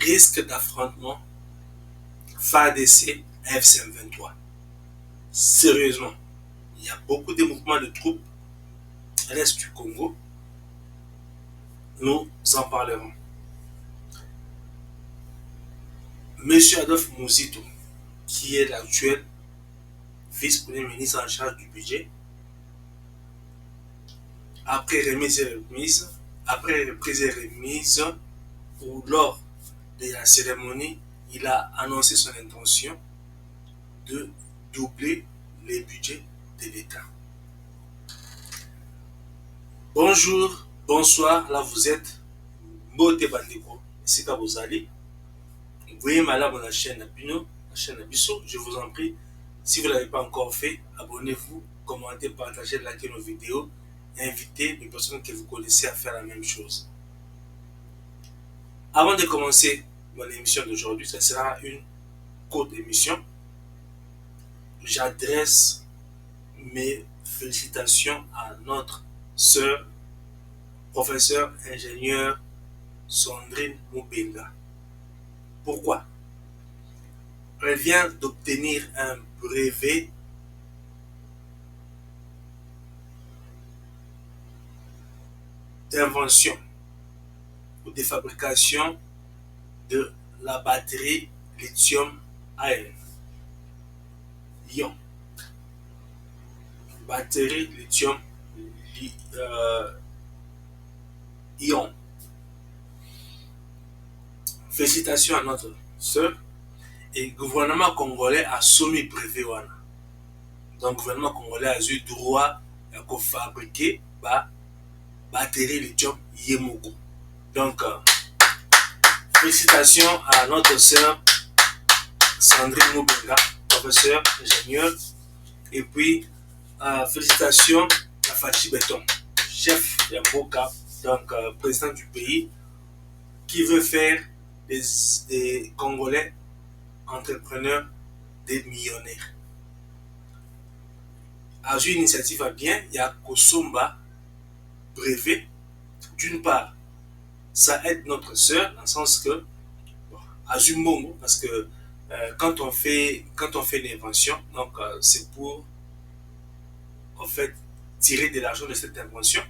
risque d'affrontement FARDC AFC M23. Sérieusement, il y a beaucoup de mouvements de troupes à l'est du Congo. Nous en parlerons. Monsieur Adolphe Muzito, qui est l'actuel vice-premier ministre en charge du budget, après reprise et remise, ou lors de la cérémonie, il a annoncé son intention de doubler les budgets de l'État. Bonjour, bonsoir, là vous êtes Mbote Bandeko, c'est quand vous allez. Vous voyez malade la chaîne Abino, la chaîne Abisso, je vous en prie. Si vous ne l'avez pas encore fait, abonnez-vous, commentez, partagez, likez nos vidéos et invitez les personnes que vous connaissez à faire la même chose. Avant de commencer mon émission d'aujourd'hui, ce sera une courte émission. J'adresse mes félicitations à notre sœur, professeure ingénieure Sandrine Mubenga. Pourquoi? Elle vient d'obtenir un brevet d'invention ou de fabrication de la batterie lithium-ion. Batterie lithium-ion. Félicitations à notre sœur. Et le gouvernement congolais a soumis brevet. Donc le gouvernement congolais a eu droit à fabriquer la batterie lithium-ion. Donc, félicitations à notre sœur Sandrine Mubenga, professeure, ingénieure. Et puis, félicitations à Fachi Beton, chef de Mboka, donc président du pays, qui veut faire des Congolais entrepreneurs, des millionnaires. À une initiative à bien, il y a Kosomba brevet. D'une part, ça aide notre sœur, dans le sens que, à Jumongo, parce que quand on fait une invention, donc c'est pour en fait tirer de l'argent de cette invention.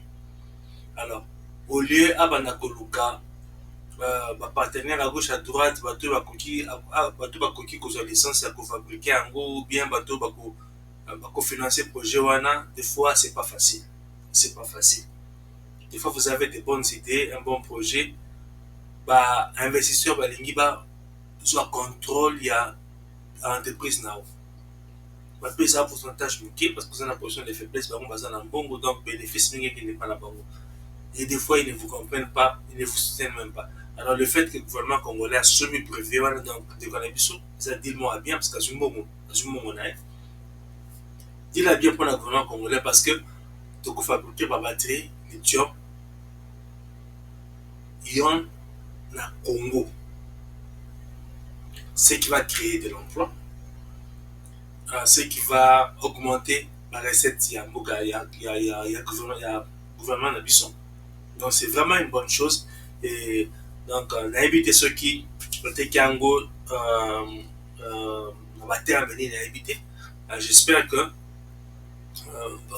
Alors, au lieu à Banakoluka, partenaire à gauche à droite, bateau bakoki kozwa licence à fabriquer en gros, ou bien bateau bako financer projet wana, des fois c'est pas facile. C'est pas facile. Des fois vous avez des bonnes idées, un bon projet, investisseur balingi soit contrôle il y a entreprise now. Parce ça pourcentage muké parce que vous avez la position de faiblesse, donc bénéfice qui n'est pas là-bas. Et des fois ils ne vous comprennent pas, ils ne vous soutiennent même pas. Alors le fait que le gouvernement congolais a semi-brevet, donc de Canabiso, ça dit le mot à bien parce qu'à ce moment, on a dit la bien pour le gouvernement congolais parce que tu peux fabriquer ma batterie lithium ion na Congo, ce qui va créer de l'emploi, ce qui va augmenter la recette. Il y a gouvernement Nabisson. Donc c'est vraiment une bonne chose. Et donc on a évité ceux qui étaient Kango j'espère que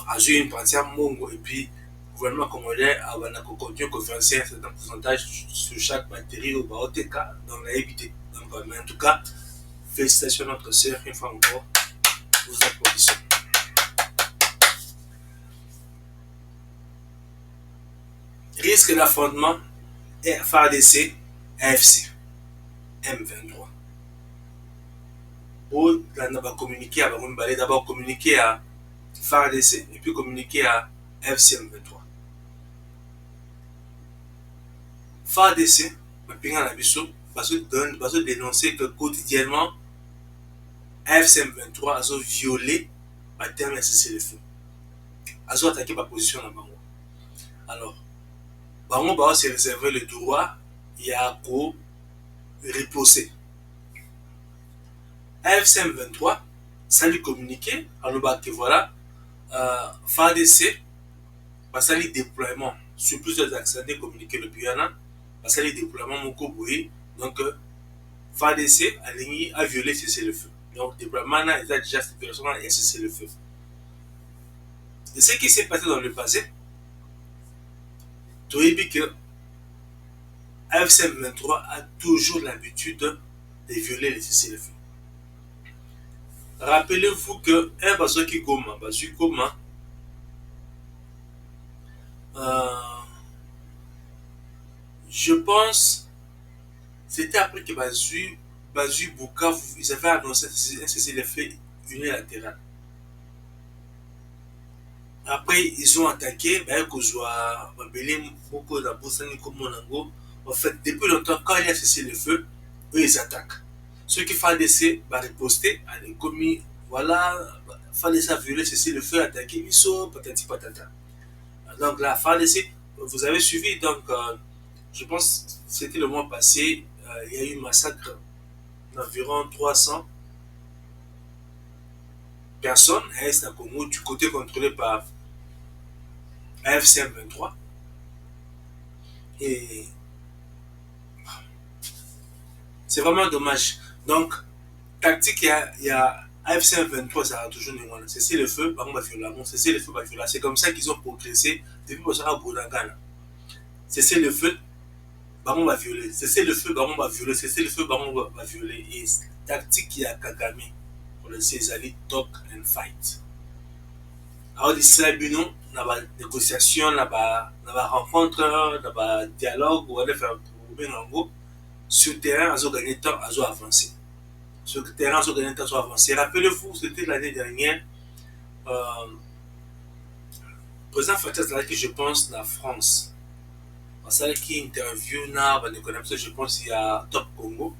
a eu une partie à Mongo et puis le gouvernement congolais a continué à faire un certain pourcentage sur chaque batterie au OTK, donc on a évité. Donc, mais en tout cas, félicitations à notre sœur, une fois encore, vous applaudissons. Risque d'affrontement FARDC AFC M23. Pour communiquer à d'abord communiquer à FARDC et puis communiquer à FC M23. FARDC, parce que dénoncer que quotidiennement FC M23 a violé la terme de cessez-le-feu. A attaqué ma position dans Bango. Alors, Bango s'est réservé le droit et a riposté. AFC M23, ça lui communiqué, alors que voilà, FARDC, ça lui déploiement sur plusieurs axes, communiqué le Guyana, ça lui déploiement Mokoboui, donc FARDC a violé cessez-le-feu. Donc, déploiement a déjà cessé-le-feu. Et ce qui s'est passé dans le passé, tu as vu que AFC M23 a toujours l'habitude de violer les cessez-le-feu. Rappelez-vous qu'un bateau qui Goma, je pense, c'était après que Bazu Bukavu, ils avaient annoncé un cessez-le-feu unilatéral. Après, ils ont attaqué, en fait, depuis longtemps, quand il y a cessez-le-feu, eux, ils attaquent. Ceux qui font l'essai, riposter, commis, voilà, FARDC a violé cessez-le-feu, attaqué, ils sont patati patata. Donc là, FARDC, vous avez suivi, donc, je pense que c'était le mois passé, il y a eu un massacre d'environ 300 personnes à Est Congo, du côté contrôlé par AFC M23. Et c'est vraiment dommage. Donc, tactique, il y a AFC M23, ça a toujours été cesser le feu, cesser le feu, c'est comme ça qu'ils ont progressé depuis que ça a Boudangana. Cesser le feu, on va violer. Cesser le feu, on va violer. Cesser le feu, on va violer. Et tactique qui a Kagame pour le Césali, talk and fight. Alors, d'ici là, nous, dans la négociation, dans la rencontre, dans le dialogue, on va faire un groupe. Sur le terrain, on a gagné temps, on a avancé. Sur le terrain, on a gagné temps, on a avancé. Rappelez-vous, c'était l'année dernière, le président Fatou Zalaki, je pense, dans la France. C'est là qui interview, je pense, il y a Top Congo,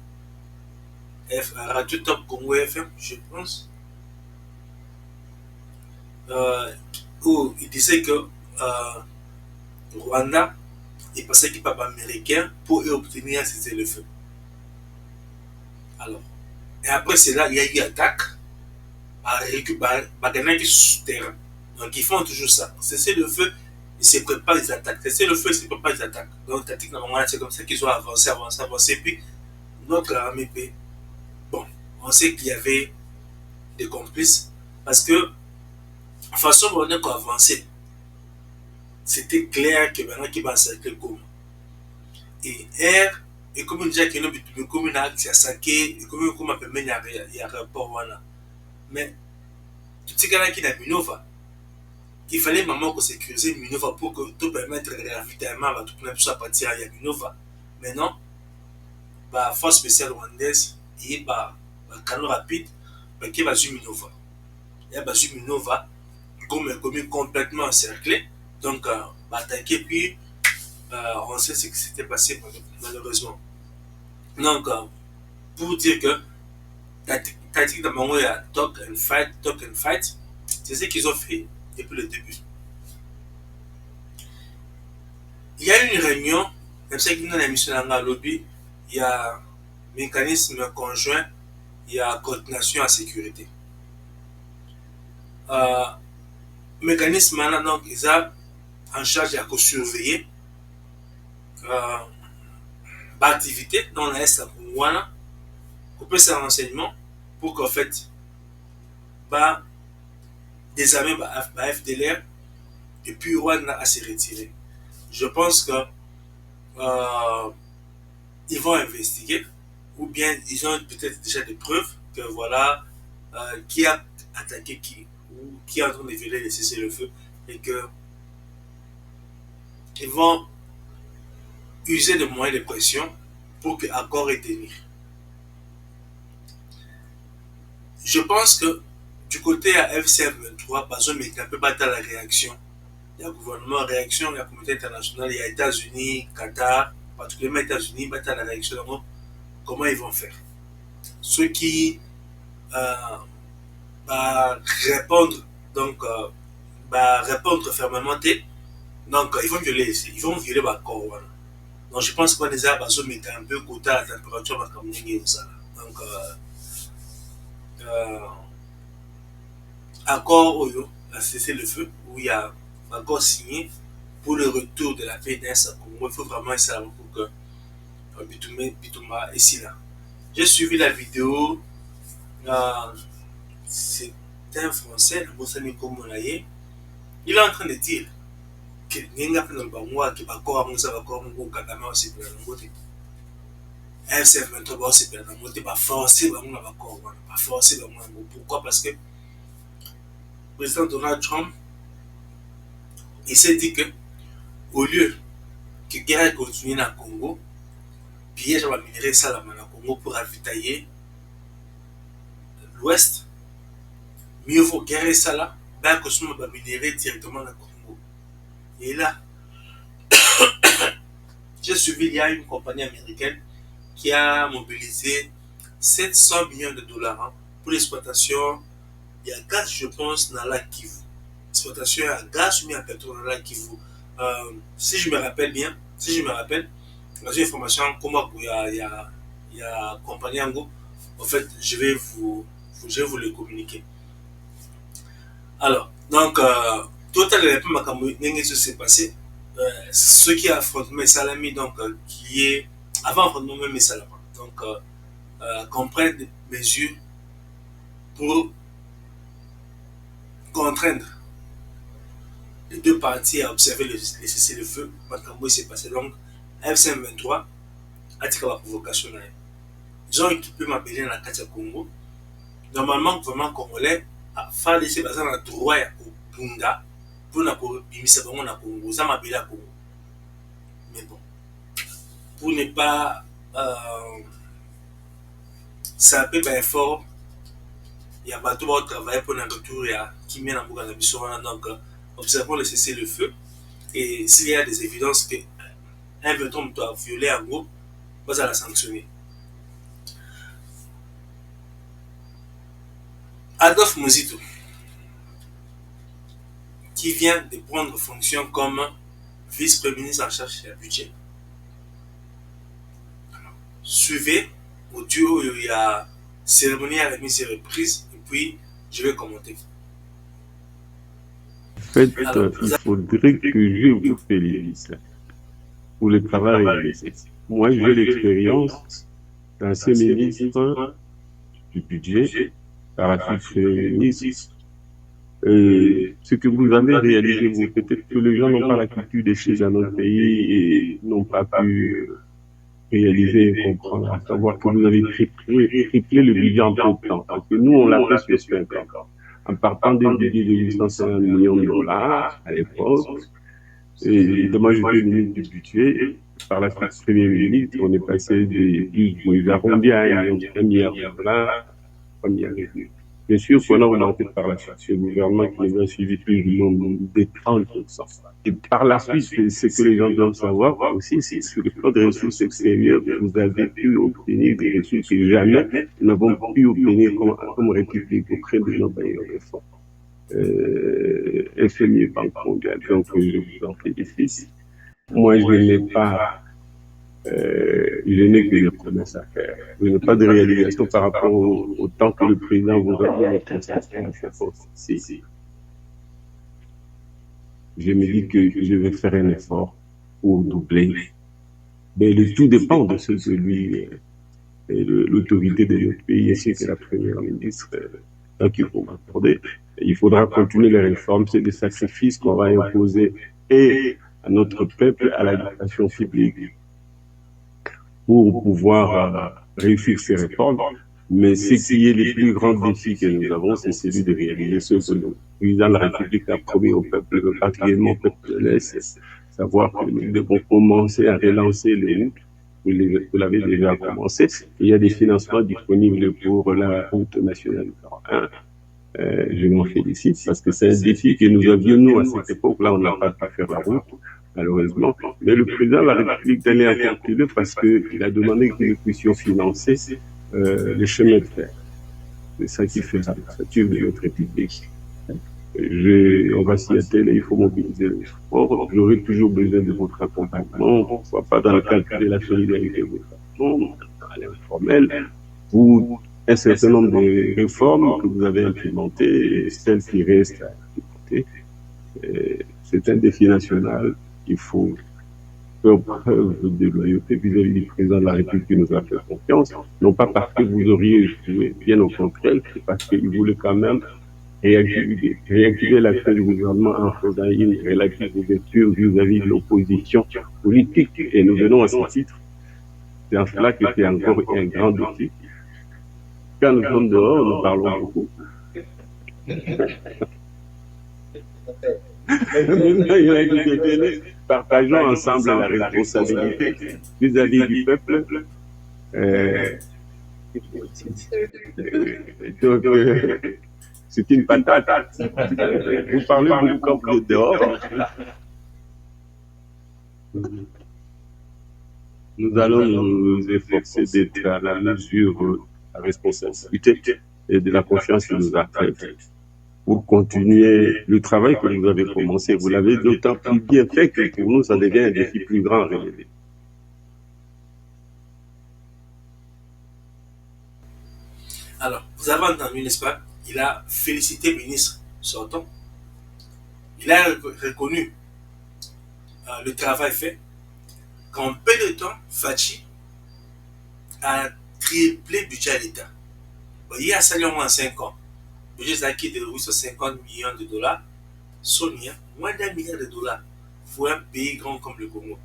Radio Top Congo FM, je pense, où il disait que Rwanda est passé qui par américain pour obtenir un cessez-le-feu. Alors, et après cela, il y a eu attaque à récupérer qui sous terrain. Donc, ils font toujours ça. Cessez-le-feu, ils se préparent les attaques. Cessez-le-feu, ils se préparent les attaques. Donc, tactique, c'est comme ça qu'ils ont avancé. Puis, notre armée, bon, on sait qu'il y avait des complices parce que, de façon dont on a avancé, c'était clair que maintenant qu'il va encercler Goma. Et R, et comme on dit qu'il y a une commune qui a saqué, et comme on peut mener il y a un rapport voilà. Mais tout ce qui est à Minova, qu'il fallait maman sécuriser Minova pour que tout permettre le ravitaillement à tout le monde à partir à Minova. Maintenant, la force spéciale rwandaise et le canot rapide qui va sur Minova. Et va sur Minova, comme une commune complètement encerclée, donc attaquer puis on sait ce qui s'était passé malheureusement. Donc, pour dire que tactique de Mango, il y a talk and fight, c'est ce qu'ils ont fait depuis le début. Il y a une réunion, comme ça qu'il y a une émission dans le lobby, il y a un mécanisme conjoint, il y a coordination en sécurité. Mécanisme maintenant, donc, ils sont en charge de surveiller l'activité dans l'Est à Kouwana, couper ses renseignements pour qu'en fait, désarmer la FDLR et puis Rwanda à se retirer. Je pense que ils vont investiguer ou bien ils ont peut-être déjà des preuves que voilà qui a attaqué qui ou qui est en train de violer les cessez-le-feu et que ils vont user de moyens de pression pour que l'accord est tenu. Je pense que du côté à FCM23, Bazoum est un peu battu à la réaction. Il y a le gouvernement en réaction, il y a la communauté internationale, il y a les États-Unis, Qatar, particulièrement les États-Unis, battent à la réaction. Donc, comment ils vont faire? Ceux qui répondre, donc, répondre fermement, donc, ils vont violer l'accord. Voilà. Donc, je pense qu'on les a mis un peu côté à la température, donc, accord Oyo a cessé le feu, où il y a un accord signé pour le retour de la paix d'Est à Congo. Il faut vraiment essayer pour que Bitouma est ici là. J'ai suivi la vidéo. Euh, c'est un Français, il est en train de dire que Ninga Pnobangwa, qui va encore à Kagame aussi pour la montée. FC23 aussi pour la montée, pas forcer, pas forcer. Pourquoi? Parce que le président Donald Trump, il s'est dit que au lieu que la guerre continue dans le Congo, piège va minerai ça dans le Congo pour ravitailler l'Ouest, mieux vaut guerre ça là, ben que va minerai directement dans le Congo. Et là, j'ai suivi, il y a une compagnie américaine qui a mobilisé 700 millions de dollars hein, pour l'exploitation. Il y a gaz, je pense, dans la Kivu. L'exploitation à gaz mis à pétrole dans la Kivu. Si je me rappelle bien, dans une information, comment il y a compagnie Ango, en fait, je vais vous le communiquer. Alors, donc, total n'est pas ce qui s'est passé. Ceux qui affrontent mes salami, donc, qui est avant affrontement même mes salami, donc, comprennent des mesures pour contraindre les deux parties à observer les cessez-le-feu. Makambo s'est passé donc FC23 a tiré la provocation. Ils ont équipé ma belle dans la Katia Congo. Normalement, le gouvernement congolais a fait laisser dans le droit au Bunda pour na bimisa bango na Congo. Ça m'a belle à Congo. Mais bon, pour ne pas ça peut être fort. Il y a pas tout le travail pour un retour qui mène à Bouga donc observons le cessez-le-feu et s'il y a des évidences que un veton doit violer en gros, on va la sanctionner. Adolphe Mozito, qui vient de prendre fonction comme vice-premier ministre en charge du budget. Suivez au duo, il y a cérémonie à remise et reprise, et puis je vais commenter. En fait, il faudrait que je vous félicite pour le travail réalisé. Moi, j'ai l'expérience d'ancien ministre du budget, par la suite ministre. Ce que vous avez réalisé, vous, peut-être que les gens n'ont pas la culture des choses dans notre pays et n'ont pas pu réaliser et comprendre, à savoir que vous avez triplé le budget en peu de temps. Parce que nous, on l'a fait sur 5 ans. En partant d'un budget de 850 millions de dollars à l'époque, et évidemment, j'étais ministre du budget. Par la suite, premier ministre, on est passé de arrondi à 1 milliard de dollars, 3 milliards de dollars. Bien sûr qu'on a augmenté par la suite. Ce gouvernement qui nous a suivi plus du monde des 30%. Et par la suite, ce que les gens doivent savoir aussi, c'est sur le plan des ressources extérieures, vous avez pu obtenir des ressources que jamais nous n'avons pu obtenir comme République auprès de nos bailleurs de fonds. FMI, Banque mondiale, donc je vous en félicite. Moi, je n'ai pas, je n'ai que des promesses à faire. Je n'ai pas de réalisation par rapport au temps que le président vous a donné à faire ici. Je me dis que je vais faire un effort pour doubler. Mais le tout dépend de ce que lui et l'autorité de notre pays, ainsi que la première ministre, qu'il faut m'accorder. Il faudra continuer les réformes, c'est des sacrifices qu'on va imposer et à notre peuple, à l'éducation publique, pour pouvoir réussir ces réformes. Mais ce qui est le plus grand défi que nous avons, c'est celui de réaliser ce que le président de la République a promis au peuple, particulièrement au peuple de l'Est, savoir que nous devons commencer à relancer les routes. Vous l'avez déjà commencé. Il y a des financements disponibles pour la route nationale 1. Je m'en félicite parce que c'est un défi que nous avions, nous, à cette époque-là, on n'a pas pu faire la route, malheureusement. Mais le président de la République d'aller à calculer parce qu'il a demandé que nous puissions financer les chemins de fer. C'est ça qui fait la stature de notre République. On va s'y atteler, il faut mobiliser les efforts. J'aurai toujours besoin de votre accompagnement, pourquoi pas dans le cadre de la solidarité de votre façon, à l'informel, pour un certain nombre de réformes que vous avez implémentées et celles qui restent à implémenter. C'est un défi national qu'il faut faire preuve de loyauté vis-à-vis du président de la République qui nous a fait confiance, non pas parce que vous auriez échoué, bien au contraire, c'est parce qu'il voulait quand même réactiver l'action du gouvernement en faisant une relative ouverture vis-à-vis de l'opposition politique. Et nous venons à ce titre. C'est en cela que c'est encore un grand défi. Quand nous sommes dehors, nous parlons beaucoup. Partageons ensemble la responsabilité vis-à-vis du peuple. Donc, c'est une patate. Vous parlez beaucoup quand vous êtes dehors. Nous allons nous efforcer d'être à la mesure de la responsabilité et de la confiance que nous a faite pour continuer le travail que vous avez commencé. Vous l'avez d'autant plus bien fait que pour nous, ça devient un défi plus grand à relever. Alors, vous avez entendu, n'est-ce pas? Il a félicité le ministre sortant. Il a reconnu le travail fait. Qu'en peu de temps, Fachi a triplé le budget à l'État. Il y a seulement moins 5 ans. Le budget acquis de 850 millions de dollars. Sonia, moins d'1 milliard de dollars pour un pays grand comme le Congo.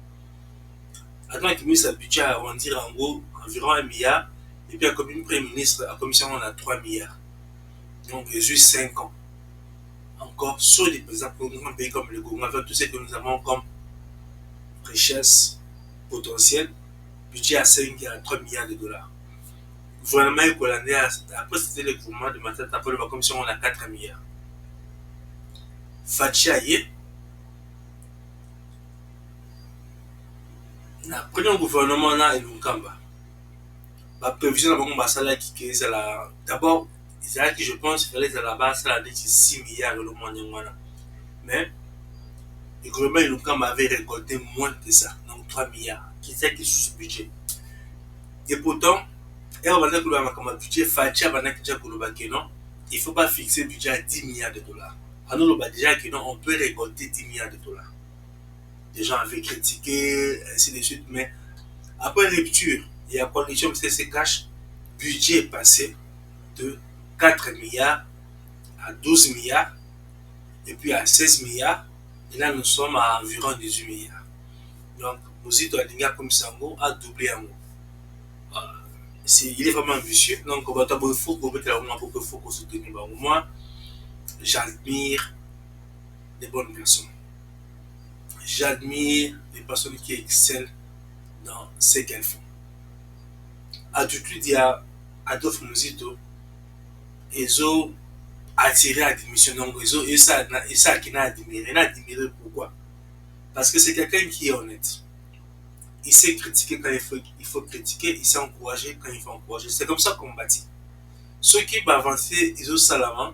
Attends qu'il mise le budget à arrondir en gros environ 1 milliard. Et puis, comme une Premier ministre, la commission, on a 3 milliards. Donc, juste 5 ans. Encore sur des présidents pour un pays comme le Congo, avec tout ce que nous avons comme richesse potentielle, budget à 3 milliards de dollars. Le gouvernement congolais, après c'était le gouvernement de Matata, après la commission, on a 4 milliards. Fachi Aye, na premier gouvernement là et Lunkamba. La prévision de la salaire qui est là. D'abord, c'est là que je pense qu'il fallait à la base ça de 6 milliards de l'eau. Mais le gouvernement de Lunkamba avait récolté moins que ça, donc 3 milliards, qui c'est qui est sous ce budget. Et pourtant, il budget Fachi a non, il ne faut pas fixer le budget à 10 milliards de dollars. Alors, déjà que non, on peut récolter 10 milliards de dollars. Les gens avaient critiqué, ainsi de suite, mais après rupture, il y a condition que c'est cash, budget est passé de 4 milliards à 12 milliards, et puis à 16 milliards, et là nous sommes à environ 18 milliards. Donc, Mozito Alinga comme Sango a doublé en gros. Il est vraiment ambitieux, donc il faut qu'on soutenir. Moi, j'admire les bonnes personnes. J'admire les personnes qui excellent dans ce qu'elles font. Attitude, il y a Adolphe Mozito, ils ont attiré à démission. Donc, et ça qui n'a admiré. Il n'a admiré pourquoi? Parce que c'est quelqu'un qui est honnête. Il sait critiquer quand il faut critiquer, il sait encourager quand il faut encourager. C'est comme ça qu'on bâtit. Ceux qui vont avancer, ils ont salamand.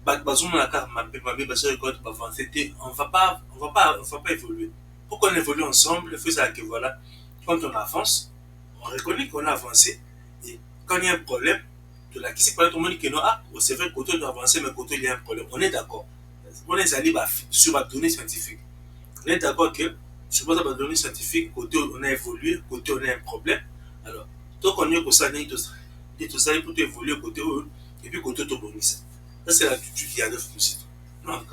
On va pas évoluer. Pour qu'on évolue ensemble, il faut savoir que voilà, quand on avance, on reconnaît qu'on a avancé. Et quand il y a un problème, de la question, tout le monde dit que non, c'est vrai que côté doit avancer, mais côté il y a un problème. On est d'accord. On est allé sur la donnée scientifique. On est d'accord que sur la donnée scientifique, côté on a évolué, côté on a un problème. Alors, donc on est comme ça, tout ça pour évoluer côté eux, et puis côté tout bonus. Ça, c'est l'attitude qu'il y a de Foussito. Donc,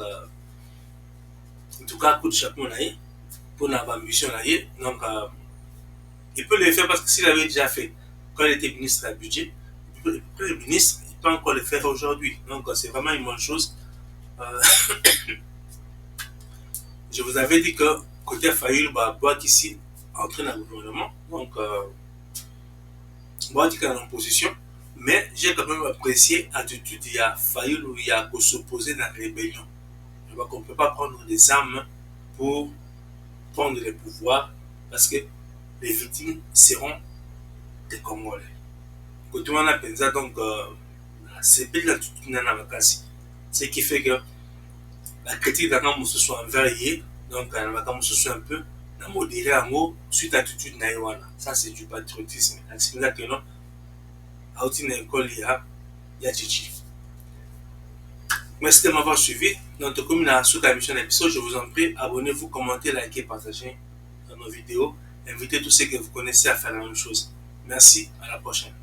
en tout cas, coup de chapeau, pour notre ambition, donc, il peut le faire parce que s'il avait déjà fait quand il était ministre du budget, le ministre, il peut encore le faire aujourd'hui. Donc, c'est vraiment une bonne chose. Je vous avais dit que côté Fayoul, Bois ici, entrer dans le gouvernement. Donc, Bois qui est en opposition. Mais j'ai quand même apprécié l'attitude il y a Fayoul où il y a qu'à s'opposer dans la rébellion. On ne peut pas prendre des armes pour prendre le pouvoir parce que les victimes seront des Congolais. Quand on a pensé donc, c'est bien l'attitude dans la vacances. Ce qui fait que la critique de la campagne se soit envers donc la vacances se soit un peu modérée en haut suite à l'attitude de ça c'est du patriotisme. C'est là que non. À une école, il y a Chichi. Merci de m'avoir suivi. Notre commune a sous la mission d'épisode. Je vous en prie, abonnez-vous, commentez, likez, partagez. dans nos vidéos. Invitez tous ceux que vous connaissez à faire la même chose. Merci, à la prochaine.